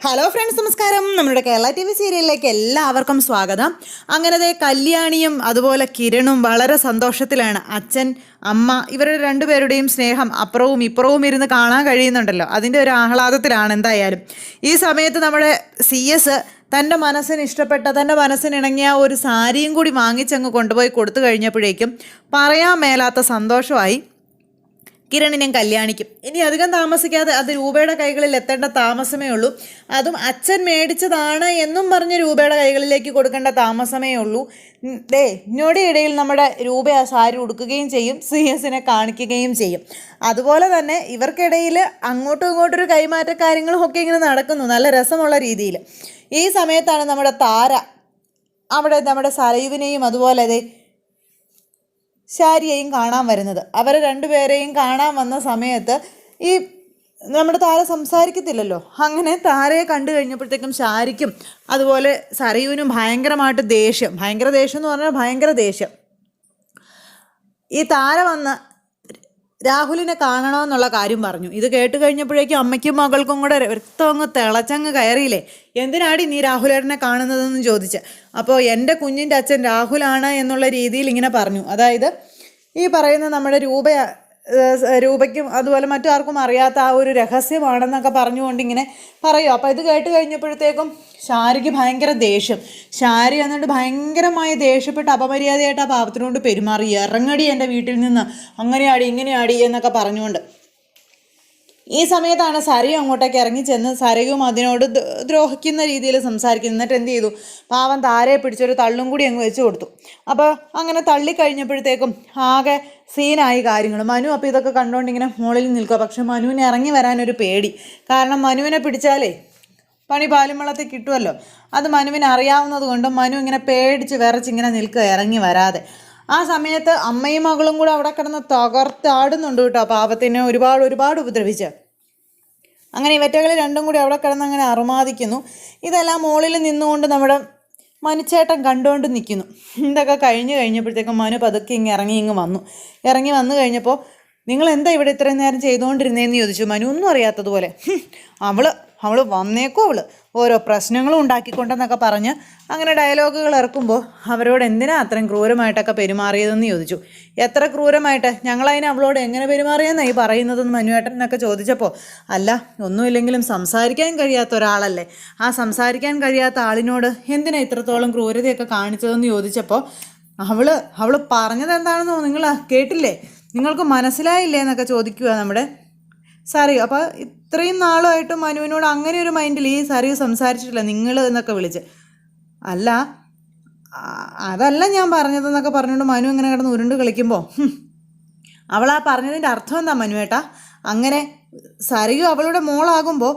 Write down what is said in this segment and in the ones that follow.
Hello friends, നമസ്കാരം. നമ്മുടെ Kerala TV സീരിയലിലേക്ക് എല്ലാവർക്കും സ്വാഗതം. അങ്ങനത്തെ കല്യാണിയും അതുപോലെ കിരണും വളരെ സന്തോഷത്തിലാണ്. അച്ഛൻ, അമ്മ ഇവരുടെ രണ്ടുപേരുടെയും സ്നേഹം അപ്പുറവും ഇപ്പുറവും ഇരുന്ന് കാണാൻ കഴിയുന്നുണ്ടല്ലോ. അതിൻ്റെ ഒരു ആഹ്ലാദത്തിലാണ് എന്തായാലും. ഈ സമയത്ത് നമ്മുടെ CS തൻ്റെ മനസ്സിന് ഇഷ്ടപ്പെട്ട, തൻ്റെ മനസ്സിനിണങ്ങിയ ഒരു സാരിയും കൂടി വാങ്ങിച്ചങ്ങ് കൊണ്ടുപോയി കൊടുത്തു കഴിഞ്ഞപ്പോഴേക്കും പറയാൻ മേലാത്ത സന്തോഷമായി കിരണിനും കല്യാണിക്കും. ഇനി അധികം താമസിക്കാതെ അത് രൂപയുടെ കൈകളിൽ എത്തേണ്ട താമസമേ ഉള്ളൂ. അതും അച്ഛൻ മേടിച്ചതാണ് എന്നും പറഞ്ഞ് രൂപയുടെ കൈകളിലേക്ക് കൊടുക്കേണ്ട താമസമേ ഉള്ളൂ. ഇതിനോടെ ഇടയിൽ നമ്മുടെ രൂപ ആ സാരി ഉടുക്കുകയും ചെയ്യും, CS കാണിക്കുകയും ചെയ്യും. അതുപോലെ തന്നെ ഇവർക്കിടയിൽ അങ്ങോട്ടും ഇങ്ങോട്ടും ഒരു കൈമാറ്റ കാര്യങ്ങളും ഒക്കെ ഇങ്ങനെ നടക്കുന്നു നല്ല രസമുള്ള രീതിയിൽ. ഈ സമയത്താണ് നമ്മുടെ താര അവിടെ നമ്മുടെ സരയുവിനെയും അതുപോലെ ശാരിയെയും കാണാൻ വരുന്നത്. അവരെ രണ്ടുപേരെയും കാണാൻ വന്ന സമയത്ത് ഈ നമ്മുടെ താര സംസാരിക്കത്തില്ലല്ലോ. അങ്ങനെ താരയെ കണ്ടു കഴിഞ്ഞപ്പോഴത്തേക്കും ശാരിക്കും അതുപോലെ സരയുവിനും ഭയങ്കര ദേഷ്യം എന്ന് പറഞ്ഞാൽ ഭയങ്കര ദേഷ്യം. ഈ താര വന്ന് രാഹുലിനെ കാണണമെന്നുള്ള കാര്യം പറഞ്ഞു. ഇത് കേട്ട് കഴിഞ്ഞപ്പോഴേക്കും അമ്മയ്ക്കും മകൾക്കും കൂടെ രക്തം അങ്ങ് തിളച്ചങ്ങ് കയറിയില്ലേ. എന്തിനാടി നീ രാഹുലേട്ടനെ കാണുന്നതെന്ന് ചോദിച്ച്. അപ്പോൾ എൻ്റെ കുഞ്ഞിൻ്റെ അച്ഛൻ രാഹുലാണ് എന്നുള്ള രീതിയിൽ ഇങ്ങനെ പറഞ്ഞു. അതായത് ഈ പറയുന്ന നമ്മുടെ രൂപയ്ക്കും അതുപോലെ മറ്റാർക്കും അറിയാത്ത ആ ഒരു രഹസ്യമാണെന്നൊക്കെ പറഞ്ഞുകൊണ്ട് ഇങ്ങനെ പറയും. അപ്പോൾ ഇത് കേട്ട് കഴിഞ്ഞപ്പോഴത്തേക്കും ശാരിക്ക് ഭയങ്കര ദേഷ്യം. ശാരി എന്നിട്ട് ഭയങ്കരമായി ദേഷ്യപ്പെട്ട് അപമര്യാദയായിട്ട് ആ പാവത്തിനോട് പെരുമാറി. ഇറങ്ങടി എൻ്റെ വീട്ടിൽ നിന്ന്, അങ്ങനെയാടി ഇങ്ങനെയാടി എന്നൊക്കെ പറഞ്ഞുകൊണ്ട്. ഈ സമയത്താണ് സരയും അങ്ങോട്ടേക്ക് ഇറങ്ങി ചെന്ന് സരയും അതിനോട് ദ്രോഹിക്കുന്ന രീതിയിൽ സംസാരിക്കുന്നു. എന്നിട്ട് എന്ത് ചെയ്തു, പാവം താരയെ പിടിച്ചൊരു തള്ളും കൂടി അങ്ങ് വെച്ച് കൊടുത്തു. അപ്പോൾ അങ്ങനെ തള്ളിക്കഴിഞ്ഞപ്പോഴത്തേക്കും ആകെ സീനായി കാര്യങ്ങൾ. മനു അപ്പോൾ ഇതൊക്കെ കണ്ടുകൊണ്ട് ഇങ്ങനെ മുകളിൽ നിൽക്കുക. പക്ഷെ മനുവിന് ഇറങ്ങി വരാനൊരു പേടി. കാരണം മനുവിനെ പിടിച്ചാലേ പണി പാലും വെള്ളത്തിൽ കിട്ടുമല്ലോ. അത് മനുവിന് അറിയാവുന്നത് കൊണ്ട് മനു ഇങ്ങനെ പേടിച്ച് വിറച്ചിങ്ങനെ നിൽക്കുക, ഇറങ്ങി വരാതെ. ആ സമയത്ത് അമ്മയും മകളും കൂടെ അവിടെ കിടന്ന് തകർത്താടുന്നുണ്ട് കേട്ടോ. പാവത്തിനെ ഒരുപാട് ഉപദ്രവിച്ച്. അങ്ങനെ ഇവറ്റകൾ രണ്ടും കൂടി അവിടെ കിടന്ന് അങ്ങനെ അറുമാദിക്കുന്നു. ഇതെല്ലാം മുകളിൽ നിന്നുകൊണ്ട് നമ്മുടെ മനുച്ചേട്ടൻ കണ്ടുകൊണ്ട് നിൽക്കുന്നു. ഇതൊക്കെ കഴിഞ്ഞപ്പോഴത്തേക്കും മനു പതുക്കെ ഇറങ്ങി വന്നു കഴിഞ്ഞപ്പോൾ നിങ്ങൾ എന്താ ഇവിടെ ഇത്രയും നേരം ചെയ്തുകൊണ്ടിരുന്നതെന്ന് ചോദിച്ചു. മനു ഒന്നും അറിയാത്തതുപോലെ. അവൾ വന്നേക്കോ, ഓരോ പ്രശ്നങ്ങളും ഉണ്ടാക്കിക്കൊണ്ടെന്നൊക്കെ പറഞ്ഞ് അങ്ങനെ ഡയലോഗുകൾ ഇറക്കുമ്പോൾ അവരോട് എന്തിനാ അത്രയും ക്രൂരമായിട്ടൊക്കെ പെരുമാറിയതെന്ന് ചോദിച്ചു. എത്ര ക്രൂരമായിട്ട്? ഞങ്ങളതിന് അവളോട് എങ്ങനെ പെരുമാറിയെന്നാണ് ഈ പറയുന്നതെന്ന് മനുവേട്ടൻ എന്നൊക്കെ ചോദിച്ചപ്പോൾ, അല്ല ഒന്നുമില്ലെങ്കിലും സംസാരിക്കാൻ കഴിയാത്ത ഒരാളല്ലേ, ആ സംസാരിക്കാൻ കഴിയാത്ത ആളിനോട് എന്തിനാ ഇത്രത്തോളം ക്രൂരതയൊക്കെ കാണിച്ചതെന്ന് ചോദിച്ചപ്പോൾ അവൾ പറഞ്ഞത് എന്താണെന്നോ നിങ്ങൾ കേട്ടില്ലേ, നിങ്ങൾക്ക് മനസ്സിലായില്ലേ എന്നൊക്കെ ചോദിക്കുക നമ്മുടെ സറിയു. അപ്പോൾ ഇത്രയും നാളുമായിട്ട് മനുവിനോട് അങ്ങനെ ഒരു മൈൻഡിൽ ഈ സറിയു സംസാരിച്ചിട്ടില്ല. നിങ്ങൾ എന്നൊക്കെ വിളിച്ച്. അല്ല അതല്ല ഞാൻ പറഞ്ഞതെന്നൊക്കെ പറഞ്ഞുകൊണ്ട് മനു ഇങ്ങനെ കിടന്ന് ഉരുണ്ട് കളിക്കുമ്പോൾ അവളാ പറഞ്ഞതിൻ്റെ അർത്ഥം എന്താ മനുവേട്ടാ? അങ്ങനെ സറിയു അവളുടെ മോളാകുമ്പോൾ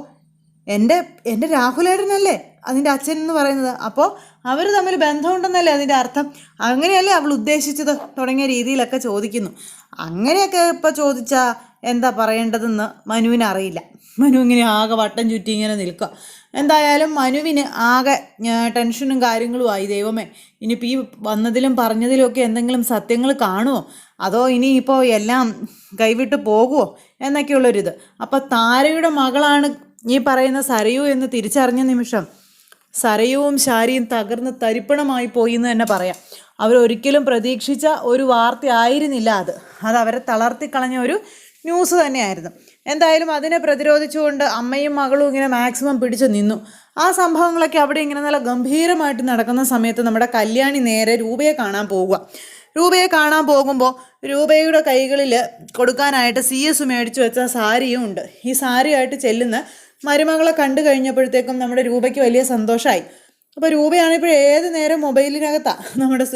എൻ്റെ രാഹുലേട്ടനല്ലേ അതിൻ്റെ അച്ഛൻ എന്ന് പറയുന്നത്. അപ്പോൾ അവർ തമ്മിൽ ബന്ധമുണ്ടെന്നല്ലേ അതിൻ്റെ അർത്ഥം? അങ്ങനെയല്ലേ അവൾ ഉദ്ദേശിച്ചത് തുടങ്ങിയ രീതിയിലൊക്കെ ചോദിക്കുന്നു. അങ്ങനെയൊക്കെ ഇപ്പോൾ ചോദിച്ചാൽ എന്താ പറയേണ്ടതെന്ന് മനുവിന് അറിയില്ല. മനു ഇങ്ങനെ ആകെ വട്ടം ചുറ്റി ഇങ്ങനെ നിൽക്കുക. എന്തായാലും മനുവിന് ആകെ ടെൻഷനും കാര്യങ്ങളുമായി. ദൈവമേ, ഇനിയിപ്പോൾ ഈ വന്നതിലും പറഞ്ഞതിലുമൊക്കെ എന്തെങ്കിലും സത്യങ്ങൾ കാണുമോ, അതോ ഇനിയിപ്പോൾ എല്ലാം കൈവിട്ട് പോകുമോ എന്നൊക്കെയുള്ളൊരിത്. അപ്പോൾ താരയുടെ മകളാണ് ഈ പറയുന്ന സരയു എന്ന് തിരിച്ചറിഞ്ഞ നിമിഷം സരയുവും ശാരിയും തകർന്ന് തരിപ്പണമായി പോയി എന്ന് തന്നെ പറയാം. അവരൊരിക്കലും പ്രതീക്ഷിച്ച ഒരു വാർത്ത ആയിരുന്നില്ല അത് അവരെ തളർത്തിക്കളഞ്ഞ ഒരു ന്യൂസ് തന്നെയായിരുന്നു. എന്തായാലും അതിനെ പ്രതിരോധിച്ചുകൊണ്ട് അമ്മയും മകളും ഇങ്ങനെ മാക്സിമം പിടിച്ചു നിന്നു. ആ സംഭവങ്ങളൊക്കെ അവിടെ ഇങ്ങനെ നല്ല ഗംഭീരമായിട്ട് നടക്കുന്ന സമയത്ത് നമ്മുടെ കല്യാണി നേരെ രൂപയെ കാണാൻ പോകുമ്പോൾ രൂപയുടെ കൈകളിൽ കൊടുക്കാനായിട്ട് CS മേടിച്ചു വെച്ച സാരിയും ഉണ്ട്. ഈ സാരിയായിട്ട് ചെല്ലുന്ന മരുമകളെ കണ്ടു കഴിഞ്ഞപ്പോഴത്തേക്കും നമ്മുടെ രൂപയ്ക്ക് വലിയ സന്തോഷമായി. അപ്പോൾ രൂപയാണിപ്പോൾ ഏത് നേരം മൊബൈലിനകത്താണ് നമ്മുടെ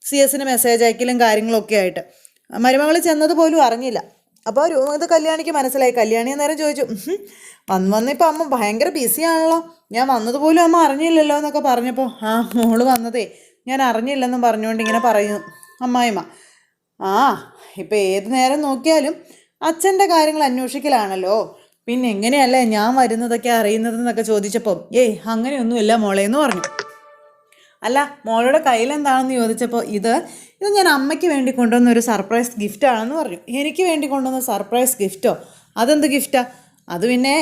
CS മെസ്സേജ് അയക്കലും കാര്യങ്ങളൊക്കെ ആയിട്ട്. മരുമകൾ ചെന്നത് പോലും അറിഞ്ഞില്ല. അപ്പോൾ ഇത് കല്യാണിക്ക് മനസ്സിലായി. കല്യാണി നേരം ചോദിച്ചു, വന്നിപ്പോൾ അമ്മ ഭയങ്കര ബിസിയാണല്ലോ, ഞാൻ വന്നതുപോലും അമ്മ അറിഞ്ഞില്ലല്ലോ എന്നൊക്കെ പറഞ്ഞപ്പോൾ, മോള് വന്നതേ ഞാൻ അറിഞ്ഞില്ലെന്നും പറഞ്ഞുകൊണ്ട് ഇങ്ങനെ പറയുന്നു അമ്മായിമ്മ. ഇപ്പം ഏത് നേരം നോക്കിയാലും അച്ഛൻ്റെ കാര്യങ്ങൾ അന്വേഷിക്കലാണല്ലോ, പിന്നെ എങ്ങനെയല്ലേ ഞാൻ വരുന്നതൊക്കെ അറിയുന്നതെന്നൊക്കെ ചോദിച്ചപ്പോൾ, അങ്ങനെയൊന്നുമില്ല മോളെ എന്ന് പറഞ്ഞു. അല്ല മോളുടെ കയ്യിലെന്താണെന്ന് ചോദിച്ചപ്പോൾ ഇത് ഞാൻ അമ്മയ്ക്ക് വേണ്ടി കൊണ്ടുവന്ന ഒരു സർപ്രൈസ് ഗിഫ്റ്റാണെന്ന് പറഞ്ഞു. എനിക്ക് വേണ്ടി കൊണ്ടുവന്ന സർപ്രൈസ് ഗിഫ്റ്റോ? അതെന്ത് ഗിഫ്റ്റാ? അത് പിന്നെ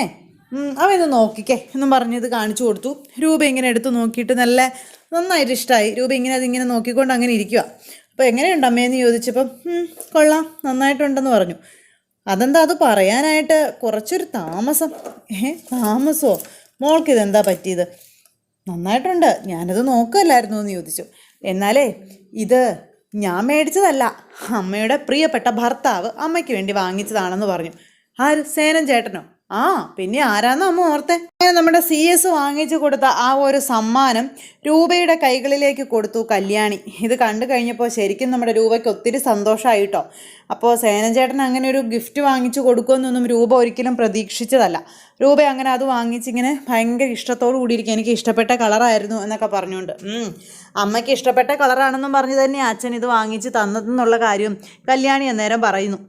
അവൻ ഇത് നോക്കിക്കേ എന്നും പറഞ്ഞ് ഇത് കാണിച്ചു കൊടുത്തു. രൂപ ഇങ്ങനെ എടുത്ത് നോക്കിയിട്ട് നന്നായിട്ട് ഇഷ്ടമായി. രൂപ ഇങ്ങനെ അതിങ്ങനെ നോക്കിക്കൊണ്ട് അങ്ങനെ ഇരിക്കുക. അപ്പോൾ എങ്ങനെയുണ്ട് അമ്മയെന്ന് ചോദിച്ചപ്പം കൊള്ളാം, നന്നായിട്ടുണ്ടെന്ന് പറഞ്ഞു. അതെന്താ അത് പറയാനായിട്ട് കുറച്ചൊരു താമസം? താമസമോ? മോൾക്ക് ഇതെന്താ പറ്റിയത്? നന്നായിട്ടുണ്ട്, ഞാനത് നോക്കുകയല്ലായിരുന്നു എന്ന് ചോദിച്ചു. എന്നാലേ ഇത് ഞാൻ മേടിച്ചതല്ല, അമ്മയുടെ പ്രിയപ്പെട്ട ഭർത്താവ് അമ്മയ്ക്ക് വേണ്ടി വാങ്ങിച്ചതാണെന്ന് പറഞ്ഞു. ആര്? സേനൻ ചേട്ടനോ? ആ പിന്നെ ആരാന്നോ അമ്മ ഓർത്തെ? അങ്ങനെ നമ്മുടെ CS വാങ്ങിച്ചു കൊടുത്ത ആ ഒരു സമ്മാനം രൂപയുടെ കൈകളിലേക്ക് കൊടുത്തു കല്യാണി. ഇത് കണ്ടു കഴിഞ്ഞപ്പോൾ ശരിക്കും നമ്മുടെ രൂപയ്ക്ക് ഒത്തിരി സന്തോഷമായിട്ടോ. അപ്പോൾ സേനൻ ചേട്ടൻ അങ്ങനെ ഒരു ഗിഫ്റ്റ് വാങ്ങിച്ചു കൊടുക്കുമെന്നൊന്നും രൂപ ഒരിക്കലും പ്രതീക്ഷിച്ചതല്ല. രൂപ അങ്ങനെ അത് വാങ്ങിച്ചിങ്ങനെ ഭയങ്കര ഇഷ്ടത്തോടു കൂടിയിരിക്കും. എനിക്ക് ഇഷ്ടപ്പെട്ട കളറായിരുന്നു എന്നൊക്കെ പറഞ്ഞുകൊണ്ട് അമ്മയ്ക്ക് ഇഷ്ടപ്പെട്ട കളറാണെന്നും പറഞ്ഞ് തന്നെ അച്ഛൻ ഇത് വാങ്ങിച്ച് തന്നതെന്നുള്ള കാര്യം കല്യാണി അന്നേരം പറയുന്നു.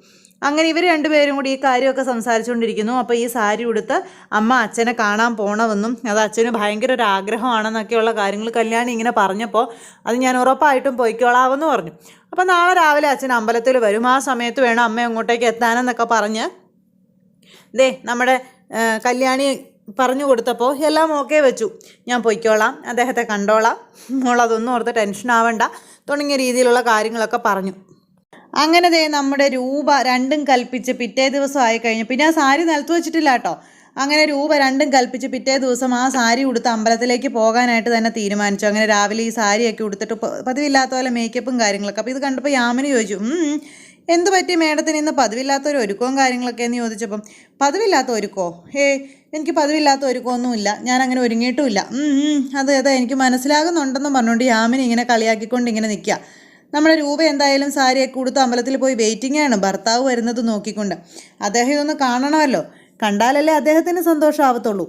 അങ്ങനെ ഇവർ രണ്ടുപേരും കൂടി ഈ കാര്യമൊക്കെ സംസാരിച്ചുകൊണ്ടിരിക്കുന്നു. അപ്പോൾ ഈ സാരി ഉടുത്ത് അമ്മ അച്ഛനെ കാണാൻ പോകണമെന്നും അത് അച്ഛന് ഭയങ്കര ഒരു ആഗ്രഹമാണെന്നൊക്കെയുള്ള കാര്യങ്ങൾ കല്യാണി ഇങ്ങനെ പറഞ്ഞപ്പോൾ അത് ഞാൻ ഉറപ്പായിട്ടും പോയിക്കോളാമെന്ന് പറഞ്ഞു. അപ്പോൾ നാളെ രാവിലെ അച്ഛൻ അമ്പലത്തിൽ വരും, ആ സമയത്ത് വേണം അമ്മ അങ്ങോട്ടേക്ക് എത്താനെന്നൊക്കെ പറഞ്ഞ് നമ്മുടെ കല്യാണി പറഞ്ഞു കൊടുത്തപ്പോൾ എല്ലാം ഓക്കെ വെച്ചു. ഞാൻ പൊയ്ക്കോളാം, അദ്ദേഹത്തെ കണ്ടോളാം, മോളതൊന്നും ഓർത്ത് ടെൻഷൻ ആവണ്ട തുടങ്ങിയ രീതിയിലുള്ള കാര്യങ്ങളൊക്കെ പറഞ്ഞു. അങ്ങനെ നമ്മുടെ രൂപ രണ്ടും കൽപ്പിച്ച് പിറ്റേ ദിവസം ആയിക്കഴിഞ്ഞു. പിന്നെ ആ സാരി നിലത്ത് വെച്ചിട്ടില്ല കേട്ടോ. അങ്ങനെ രൂപ രണ്ടും കൽപ്പിച്ച് പിറ്റേ ദിവസം ആ സാരി ഉടുത്ത് അമ്പലത്തിലേക്ക് പോകാനായിട്ട് തന്നെ തീരുമാനിച്ചു. അങ്ങനെ രാവിലെ ഈ സാരിയൊക്കെ ഉടുത്തിട്ട് പതിവില്ലാത്ത പോലെ മേക്കപ്പും കാര്യങ്ങളൊക്കെ. അപ്പോൾ ഇത് കണ്ടപ്പോൾ യാമിനി ചോദിച്ചു, എന്ത് പറ്റി മേഡത്തിന് ഇന്ന് പതിവില്ലാത്തൊരു ഒരുക്കവും കാര്യങ്ങളൊക്കെ എന്ന് ചോദിച്ചപ്പം, പതിവില്ലാത്ത ഒരുക്കോ? എനിക്ക് പതിവില്ലാത്ത ഒരുക്കമൊന്നുമില്ല, ഞാൻ അങ്ങനെ ഒരുങ്ങിയിട്ടുമില്ല. അതെ എനിക്ക് മനസ്സിലാകുന്നുണ്ടെന്നും പറഞ്ഞുകൊണ്ട് യാമിനി ഇങ്ങനെ കളിയാക്കിക്കൊണ്ട് ഇങ്ങനെ നിൽക്കുക. നമ്മുടെ രൂപ എന്തായാലും സാരിയൊക്കെ ഉടുത്ത് അമ്പലത്തിൽ പോയി വെയിറ്റിംഗ് ആണ്, ഭർത്താവ് വരുന്നത് നോക്കിക്കൊണ്ട്. അദ്ദേഹം ഇതൊന്ന് കാണണമല്ലോ, കണ്ടാലല്ലേ അദ്ദേഹത്തിന് സന്തോഷമാവത്തുള്ളൂ.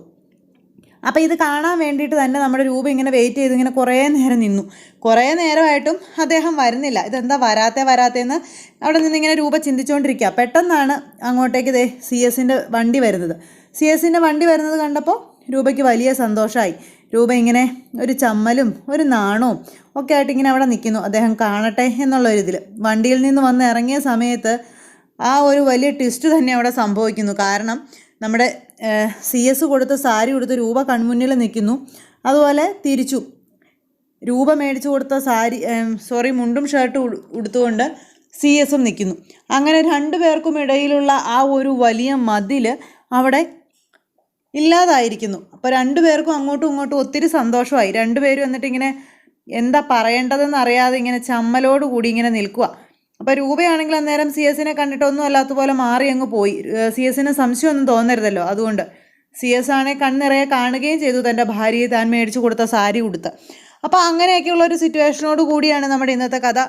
അപ്പോൾ ഇത് കാണാൻ വേണ്ടിയിട്ട് തന്നെ നമ്മുടെ രൂപ ഇങ്ങനെ വെയിറ്റ് ചെയ്ത് ഇങ്ങനെ കുറേ നേരം നിന്നു. കുറേ നേരമായിട്ടും അദ്ദേഹം വരുന്നില്ല. ഇതെന്താ വരാത്തേന്ന് അവിടെ നിന്നിങ്ങനെ രൂപ ചിന്തിച്ചുകൊണ്ടിരിക്കുക. പെട്ടെന്നാണ് അങ്ങോട്ടേക്ക് CS-ൻ്റെ വണ്ടി വരുന്നത്. CS-ൻ്റെ വണ്ടി വരുന്നത് കണ്ടപ്പോൾ രൂപയ്ക്ക് വലിയ സന്തോഷമായി. രൂപ ഇങ്ങനെ ഒരു ചമ്മലും ഒരു നാണവും ഒക്കെ ആയിട്ട് ഇങ്ങനെ അവിടെ നിൽക്കുന്നു. അദ്ദേഹം കാണട്ടെ എന്നുള്ളൊരിതിൽ വണ്ടിയിൽ നിന്ന് വന്ന് ഇറങ്ങിയ സമയത്ത് ആ ഒരു വലിയ ട്വിസ്റ്റ് തന്നെ അവിടെ സംഭവിക്കുന്നു. കാരണം നമ്മുടെ CS കൊടുത്ത സാരി കൊടുത്ത് രൂപ കൺമുന്നിൽ നിൽക്കുന്നു. അതുപോലെ തിരിച്ചു രൂപ മേടിച്ചു കൊടുത്ത മുണ്ടും ഷർട്ടും ഉടുത്തുകൊണ്ട് CS-ഉം നിൽക്കുന്നു. അങ്ങനെ രണ്ടുപേർക്കും ഇടയിലുള്ള ആ ഒരു വലിയ മതിൽ അവിടെ ഇല്ലാതായിരിക്കുന്നു. അപ്പോൾ രണ്ടുപേർക്കും അങ്ങോട്ടും ഇങ്ങോട്ടും ഒത്തിരി സന്തോഷമായി. രണ്ടുപേരും എന്നിട്ട് ഇങ്ങനെ എന്താ പറയേണ്ടതെന്ന് അറിയാതെ ഇങ്ങനെ ചമ്മലോടുകൂടി ഇങ്ങനെ നിൽക്കുക. അപ്പോൾ രൂപയാണെങ്കിൽ അന്നേരം CS-നെ കണ്ടിട്ടൊന്നും അല്ലാത്ത പോലെ മാറി അങ്ങ് പോയി. CS-ന് സംശയമൊന്നും തോന്നരുതല്ലോ, അതുകൊണ്ട് CS ആണെങ്കിൽ കണ്ണിറയെ കാണുകയും ചെയ്തു തൻ്റെ ഭാര്യയെ താൻ മേടിച്ചു കൊടുത്ത സാരി ഉടുത്ത്. അപ്പോൾ അങ്ങനെയൊക്കെയുള്ള ഒരു സിറ്റുവേഷനോട് കൂടിയാണ് നമ്മുടെ ഇന്നത്തെ കഥ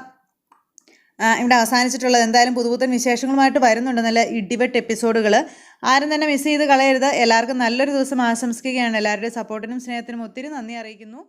ഇവിടെ അവസാനിച്ചിട്ടുള്ളത്. എന്തായാലും പുതുപുത്തൻ വിശേഷങ്ങളുമായിട്ട് വരുന്നുണ്ട്, നല്ല ഇടിവെട്ട് എപ്പിസോഡുകൾ. ആരും തന്നെ മിസ് ചെയ്ത് കളയരുത്. എല്ലാവർക്കും നല്ലൊരു ദിവസം ആശംസിക്കുകയാണ്. എല്ലാവരുടെയും സപ്പോർട്ടിനും സ്നേഹത്തിനും ഒത്തിരി നന്ദി അറിയിക്കുന്നു.